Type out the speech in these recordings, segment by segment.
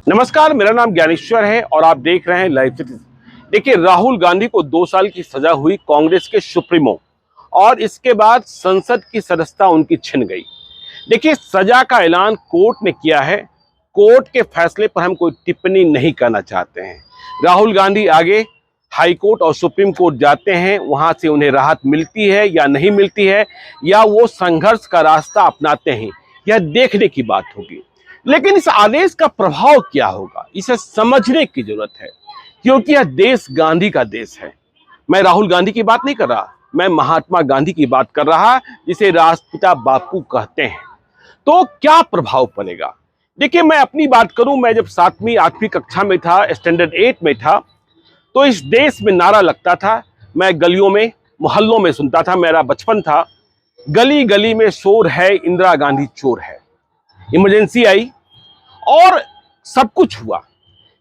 नमस्कार, मेरा नाम ज्ञानेश्वर है और आप देख रहे हैं लाइव सिटीजन। देखिए, राहुल गांधी को 2 साल की सजा हुई, कांग्रेस के सुप्रीमो, और इसके बाद संसद की सदस्यता उनकी छिन गई। देखिए, सजा का ऐलान कोर्ट ने किया है। कोर्ट के फैसले पर हम कोई टिप्पणी नहीं करना चाहते हैं। राहुल गांधी आगे हाई कोर्ट और सुप्रीम कोर्ट जाते हैं, वहां से उन्हें राहत मिलती है या नहीं मिलती है, या वो संघर्ष का रास्ता अपनाते हैं, यह देखने की बात होगी। लेकिन इस आदेश का प्रभाव क्या होगा, इसे समझने की जरूरत है, क्योंकि यह देश गांधी का देश है। मैं राहुल गांधी की बात नहीं कर रहा, मैं महात्मा गांधी की बात कर रहा, जिसे राष्ट्रपिता बापू कहते हैं। तो क्या प्रभाव पड़ेगा? देखिए, मैं अपनी बात करूं, मैं जब 7वीं 8वीं कक्षा में था, स्टैंडर्ड 8 में था, तो इस देश में नारा लगता था। मैं गलियों में, मोहल्लों में सुनता था, मेरा बचपन था, गली गली में शोर है, इंदिरा गांधी चोर है। इमरजेंसी आई और सब कुछ हुआ,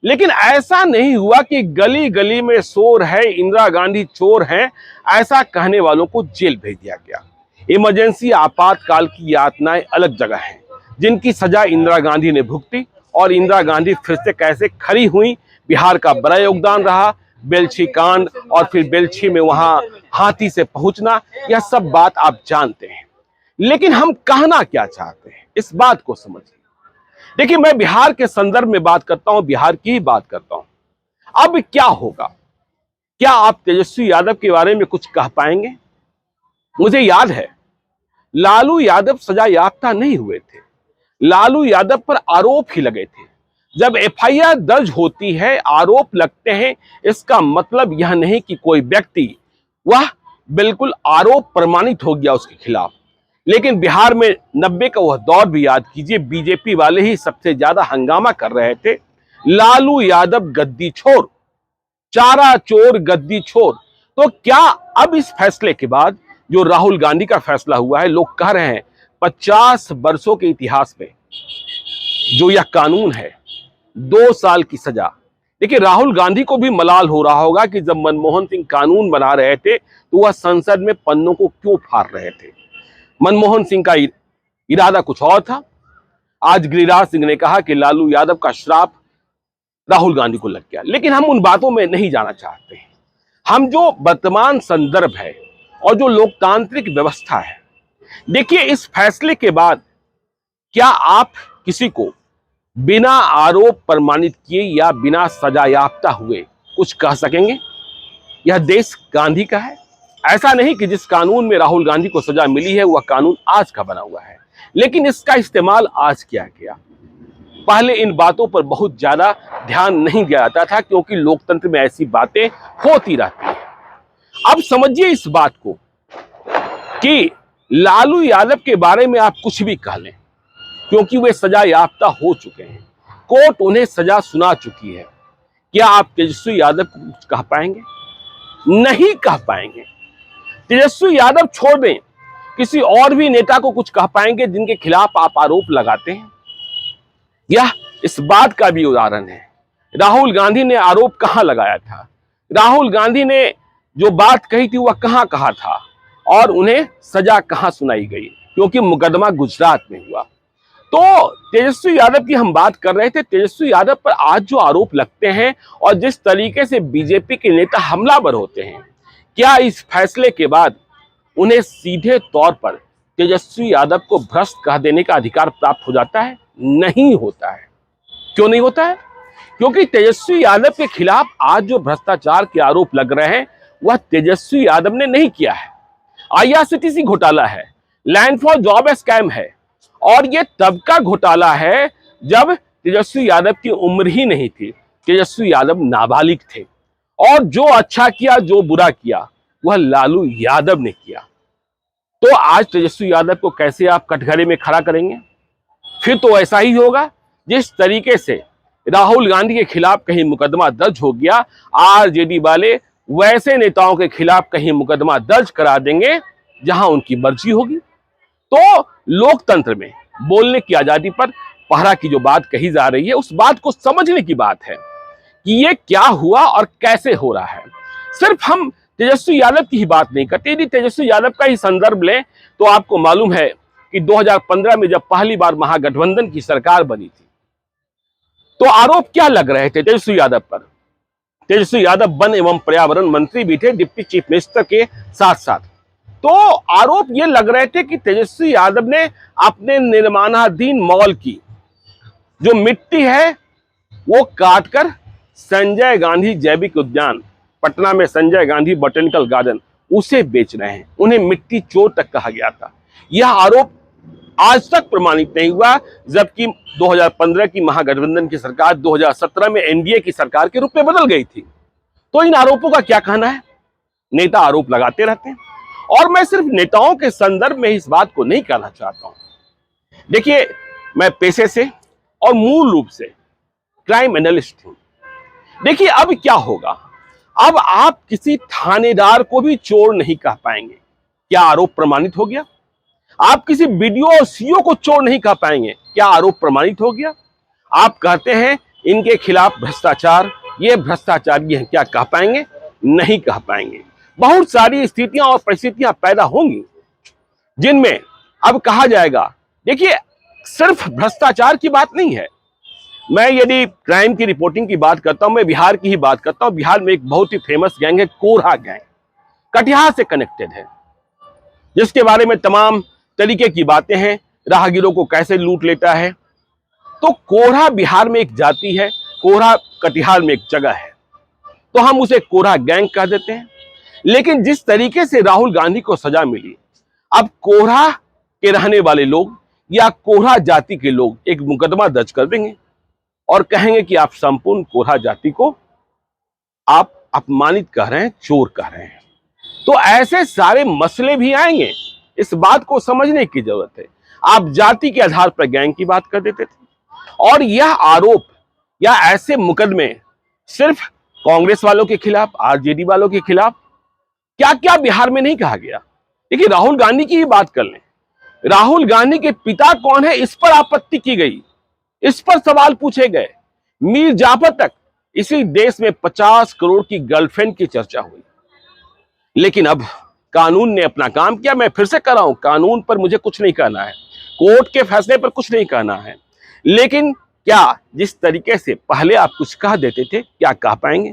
लेकिन ऐसा नहीं हुआ कि गली गली में शोर है, इंदिरा गांधी चोर है, ऐसा कहने वालों को जेल भेज दिया गया। इमरजेंसी आपातकाल की यातनाएं अलग जगह हैं, जिनकी सजा इंदिरा गांधी ने भुगती, और इंदिरा गांधी फिर से कैसे खड़ी हुई। बिहार का बड़ा योगदान रहा, बेलछी कांड, और फिर बेलछी में वहां हाथी से पहुंचना, यह सब बात आप जानते हैं। लेकिन हम कहना क्या चाहते हैं, इस बात को समझिए। देखिए, मैं बिहार के संदर्भ में बात करता हूं, बिहार की ही बात करता हूं। अब क्या होगा? क्या आप तेजस्वी यादव के बारे में कुछ कह पाएंगे? मुझे याद है, लालू यादव सजा याफ्ता नहीं हुए थे, लालू यादव पर आरोप ही लगे थे। जब एफआईआर दर्ज होती है, आरोप लगते हैं, इसका मतलब यह नहीं कि कोई व्यक्ति वह बिल्कुल आरोप प्रमाणित हो गया उसके खिलाफ। लेकिन बिहार में 90 का वह दौर भी याद कीजिए, बीजेपी वाले ही सबसे ज्यादा हंगामा कर रहे थे। लालू यादव गद्दी छोर, चारा चोर गद्दी छोर। तो क्या अब इस फैसले के बाद जो राहुल गांधी का फैसला हुआ है, लोग कह रहे हैं 50 वर्षों के इतिहास में जो यह कानून है, 2 साल की सजा। देखिए, राहुल गांधी को भी मलाल हो रहा होगा कि जब मनमोहन सिंह कानून बना रहे थे, तो वह संसद में पन्नों को क्यों फाड़ रहे थे। मनमोहन सिंह का इरादा कुछ और था। आज गिरिराज सिंह ने कहा कि लालू यादव का श्राप राहुल गांधी को लग गया, लेकिन हम उन बातों में नहीं जाना चाहते हैं। हम जो वर्तमान संदर्भ है और जो लोकतांत्रिक व्यवस्था है, देखिए, इस फैसले के बाद क्या आप किसी को बिना आरोप प्रमाणित किए या बिना सजा याफ्ता हुए कुछ कह सकेंगे? यह देश गांधी का है। ऐसा नहीं कि जिस कानून में राहुल गांधी को सजा मिली है वह कानून आज का बना हुआ है, लेकिन इसका इस्तेमाल आज किया गया। पहले इन बातों पर बहुत ज्यादा ध्यान नहीं दिया जाता था, क्योंकि लोकतंत्र में ऐसी बातें होती रहती हैं। अब समझिए इस बात को कि लालू यादव के बारे में आप कुछ भी कह लें, क्योंकि वे सजा याफ्ता हो चुके हैं, कोर्ट उन्हें सजा सुना चुकी है। क्या आप तेजस्वी यादव को कुछ कह पाएंगे? नहीं कह पाएंगे। तेजस्वी यादव छोड़ दें, किसी और भी नेता को कुछ कह पाएंगे जिनके खिलाफ आप आरोप लगाते हैं? यह इस बात का भी उदाहरण है। राहुल गांधी ने आरोप कहां लगाया था, राहुल गांधी ने जो बात कही थी वह कहां कहा था, और उन्हें सजा कहां सुनाई गई, क्योंकि मुकदमा गुजरात में हुआ। तो तेजस्वी यादव की हम बात कर रहे थे। तेजस्वी यादव पर आज जो आरोप लगते हैं और जिस तरीके से बीजेपी के नेता हमलावर होते हैं, क्या इस फैसले के बाद उन्हें सीधे तौर पर तेजस्वी यादव को भ्रष्ट कह देने का अधिकार प्राप्त हो जाता है? नहीं होता है। क्यों नहीं होता है? क्योंकि तेजस्वी यादव के खिलाफ आज जो भ्रष्टाचार के आरोप लग रहे हैं, वह तेजस्वी यादव ने नहीं किया है। आईआरसीटीसी घोटाला है, लैंड फॉर जॉब स्कैम है, और यह तब का घोटाला है जब तेजस्वी यादव की उम्र ही नहीं थी, तेजस्वी यादव नाबालिग थे। और जो अच्छा किया, जो बुरा किया, वह लालू यादव ने किया। तो आज तेजस्वी यादव को कैसे आप कटघरे में खड़ा करेंगे? फिर तो ऐसा ही होगा जिस तरीके से राहुल गांधी के खिलाफ कहीं मुकदमा दर्ज हो गया, आरजेडी वाले वैसे नेताओं के खिलाफ कहीं मुकदमा दर्ज करा देंगे जहां उनकी मर्जी होगी। तो लोकतंत्र में बोलने की आजादी पर पहरा की जो बात कही जा रही है, उस बात को समझने की बात है कि ये क्या हुआ और कैसे हो रहा है। सिर्फ हम तेजस्वी यादव की ही बात नहीं करते। यदि तेजस्वी यादव का ही संदर्भ लें तो आपको मालूम है कि 2015 में जब पहली बार महागठबंधन की सरकार बनी थी, तो आरोप क्या लग रहे थे तेजस्वी यादव पर? तेजस्वी यादव वन एवं पर्यावरण मंत्री भी थे डिप्टी चीफ मिनिस्टर के साथ साथ। तो आरोप ये लग रहे थे कि तेजस्वी यादव ने अपने निर्माणाधीन मॉल की जो मिट्टी है वो काटकर संजय गांधी जैविक उद्यान, पटना में संजय गांधी बॉटेनिकल गार्डन, उसे बेच रहे हैं। उन्हें मिट्टी चोर तक कहा गया था। यह आरोप आज तक प्रमाणित नहीं हुआ, जबकि 2015 की महागठबंधन की सरकार 2017 में एनडीए की सरकार के रूप में बदल गई थी। तो इन आरोपों का क्या कहना है? नेता आरोप लगाते रहते हैं, और मैं सिर्फ नेताओं के संदर्भ में इस बात को नहीं कहना चाहता हूं। देखिए, मैं पेशे से और मूल रूप से क्राइम एनालिस्ट हूं। देखिए, अब क्या होगा? अब आप किसी थानेदार को भी चोर नहीं कह पाएंगे। क्या आरोप प्रमाणित हो गया? आप किसी बीडीओ और सीओ को चोर नहीं कह पाएंगे। क्या आरोप प्रमाणित हो गया? आप कहते हैं इनके खिलाफ भ्रष्टाचार, ये भ्रष्टाचारी हैं, क्या कह पाएंगे? नहीं कह पाएंगे। बहुत सारी स्थितियां और परिस्थितियां पैदा होंगी जिनमें अब कहा जाएगा। देखिए, सिर्फ भ्रष्टाचार की बात नहीं है। मैं यदि क्राइम की रिपोर्टिंग की बात करता हूं, मैं बिहार की ही बात करता हूं। बिहार में एक बहुत ही फेमस गैंग है, कोरहा गैंग, कटिहार से कनेक्टेड है, जिसके बारे में तमाम तरीके की बातें हैं, राहगीरों को कैसे लूट लेता है। तो कोरहा बिहार में एक जाति है, कोरहा कटिहार में एक जगह है, तो हम उसे कोरहा गैंग कह देते हैं। लेकिन जिस तरीके से राहुल गांधी को सजा मिली, अब कोरहा के रहने वाले लोग या कोरहा जाति के लोग एक मुकदमा दर्ज कर देंगे और कहेंगे कि आप संपूर्ण कोरहा जाति को आप अपमानित कर रहे हैं, चोर कह रहे हैं। तो ऐसे सारे मसले भी आएंगे, इस बात को समझने की जरूरत है। आप जाति के आधार पर गैंग की बात कर देते थे, और यह आरोप या ऐसे मुकदमे सिर्फ कांग्रेस वालों के खिलाफ, आरजेडी वालों के खिलाफ, क्या क्या बिहार में नहीं कहा गया? देखिए, राहुल गांधी की ही बात कर लें। राहुल गांधी के पिता कौन है, इस पर आपत्ति की गई, इस पर सवाल पूछे गए। मीर जाफर तक इसी देश में 50 करोड़ की गर्लफ्रेंड की चर्चा हुई। लेकिन अब कानून ने अपना काम किया। मैं फिर से कह रहा हूं, कानून पर मुझे कुछ नहीं कहना है, कोर्ट के फैसले पर कुछ नहीं कहना है। लेकिन क्या जिस तरीके से पहले आप कुछ कह देते थे, क्या कह पाएंगे?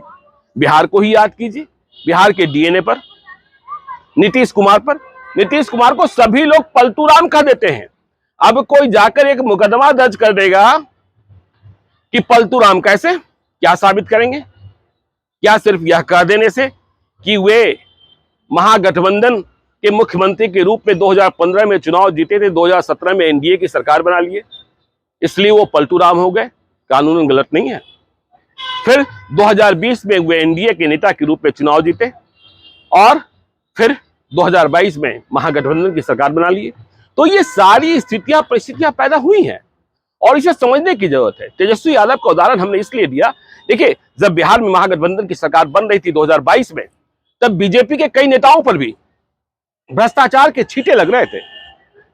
बिहार को ही याद कीजिए, बिहार के डीएनए पर, नीतीश कुमार पर। नीतीश कुमार को सभी लोग पलटू राम कह देते हैं। अब कोई जाकर एक मुकदमा दर्ज कर देगा कि पलटू राम कैसे, क्या साबित करेंगे? क्या सिर्फ यह कह देने से कि वे महागठबंधन के मुख्यमंत्री के रूप में 2015 में चुनाव जीते थे, 2017 में एनडीए की सरकार बना लिए, इसलिए वो पलटू राम हो गए? कानून गलत नहीं है। फिर 2020 में वे एनडीए के नेता के रूप में चुनाव जीते और फिर 2022 में महागठबंधन की सरकार बना लिए। तो ये सारी स्थितियां, परिस्थितियां पैदा हुई हैं और इसे समझने की जरूरत है। तेजस्वी यादव का उदाहरण हमने इसलिए दिया, देखिए, जब बिहार में महागठबंधन की सरकार बन रही थी 2022 में, तब बीजेपी के कई नेताओं पर भी भ्रष्टाचार के छींटे लग रहे थे।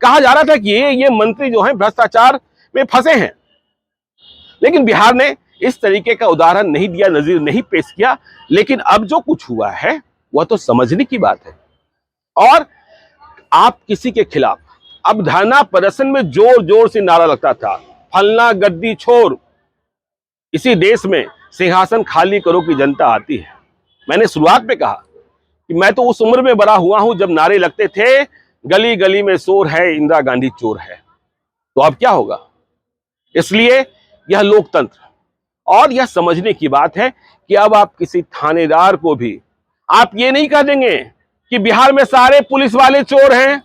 कहा जा रहा था कि ये मंत्री जो हैं भ्रष्टाचार में फंसे हैं। लेकिन बिहार ने इस तरीके का उदाहरण नहीं दिया, नजीर नहीं पेश किया। लेकिन अब जो कुछ हुआ है वह तो समझने की बात है। और आप किसी के खिलाफ, अब धरना प्रदर्शन में जोर जोर से नारा लगता था, फलना गद्दी छोड़, इसी देश में सिंहासन खाली करो की जनता आती है। मैंने शुरुआत में कहा कि मैं तो उस उम्र में बड़ा हुआ हूं जब नारे लगते थे, गली गली में शोर है, इंदिरा गांधी चोर है। तो अब क्या होगा? इसलिए यह लोकतंत्र और यह समझने की बात है कि अब आप किसी थानेदार को भी आप ये नहीं कह देंगे कि बिहार में सारे पुलिस वाले चोर हैं,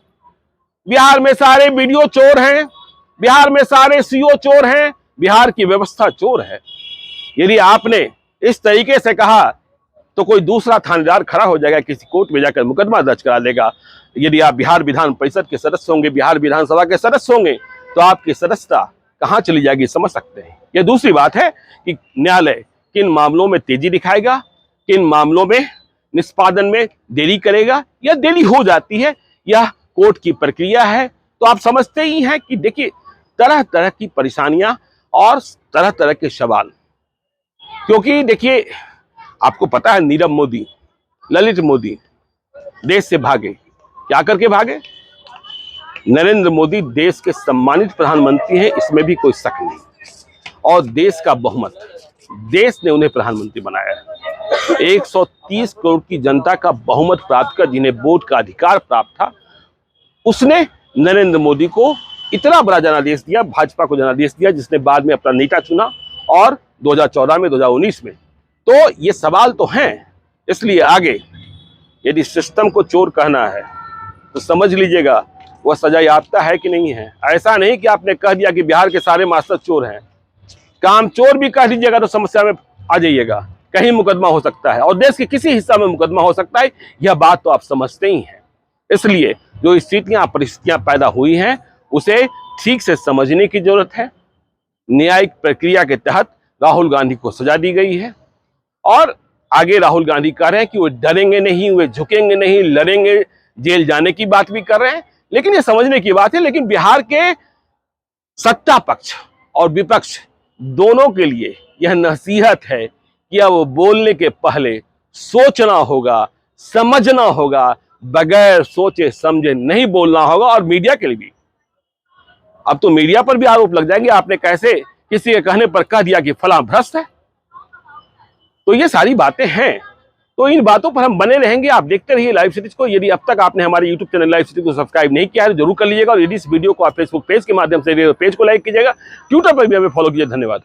बिहार में सारे बीडीओ चोर हैं, बिहार में सारे सीओ चोर हैं, बिहार की व्यवस्था चोर है। यदि आपने इस तरीके से कहा तो कोई दूसरा थानेदार खड़ा हो जाएगा, किसी कोर्ट में जाकर मुकदमा दर्ज करा देगा। यदि आप बिहार विधान परिषद के सदस्य होंगे, बिहार विधानसभा के सदस्य होंगे, तो आपकी सदस्यता कहां चली जाएगी, समझ सकते हैं। यह दूसरी बात है कि न्यायालय किन मामलों में तेजी दिखाएगा, किन मामलों में निष्पादन में देरी करेगा या देरी हो जाती है, यह कोर्ट की प्रक्रिया है। तो आप समझते ही हैं कि देखिए, तरह तरह की परेशानियां और तरह तरह के सवाल। क्योंकि देखिए, आपको पता है नीरव मोदी, ललित मोदी देश से भागे, क्या करके भागे? नरेंद्र मोदी देश के सम्मानित प्रधानमंत्री हैं, इसमें भी कोई शक नहीं। और देश का बहुमत, देश ने उन्हें प्रधानमंत्री बनाया है। 130 करोड़ की जनता का बहुमत प्राप्त कर जिन्हें वोट का अधिकार प्राप्त था, उसने नरेंद्र मोदी को इतना बड़ा जनादेश दिया, भाजपा को जनादेश दिया, जिसने बाद में अपना नेता चुना और 2014 में 2019 में। तो ये सवाल तो हैं। इसलिए आगे यदि सिस्टम को चोर कहना है तो समझ लीजिएगा वह सजा याफ्ता है कि नहीं है। ऐसा नहीं कि आपने कह दिया कि बिहार के सारे मास्टर चोर हैं, काम चोर भी कह दीजिएगा तो समस्या में आ जाइएगा, कहीं मुकदमा हो सकता है और देश के किसी हिस्सा में मुकदमा हो सकता है। यह बात तो आप समझते ही हैं। इसलिए जो स्थितियां परिस्थितियां पैदा हुई हैं उसे ठीक से समझने की जरूरत है। न्यायिक प्रक्रिया के तहत राहुल गांधी को सजा दी गई है और आगे राहुल गांधी कह रहे हैं कि वे डरेंगे नहीं, वे झुकेंगे नहीं, लड़ेंगे, जेल जाने की बात भी कर रहे हैं। लेकिन ये समझने की बात है। लेकिन बिहार के सत्ता पक्ष और विपक्ष दोनों के लिए यह नसीहत है कि अब बोलने के पहले सोचना होगा, समझना होगा, बगैर सोचे समझे नहीं बोलना होगा। और मीडिया के लिए भी, अब तो मीडिया पर भी आरोप लग जाएंगे, आपने कैसे किसी के कहने पर कह दिया कि फलां भ्रष्ट है। तो ये सारी बातें हैं। तो इन बातों पर हम बने रहेंगे। आप देखते रहिए लाइव सिटीज को। यदि अब तक आपने हमारे यूट्यूब चैनल लाइव सिटीज को सब्सक्राइब नहीं किया है तो जरूर कर लीजिएगा। और यदि इस वीडियो को आप फेसबुक पेज के माध्यम से पेज को लाइक कीजिएगा, ट्विटर पर भी हमें फॉलो कीजिए। धन्यवाद।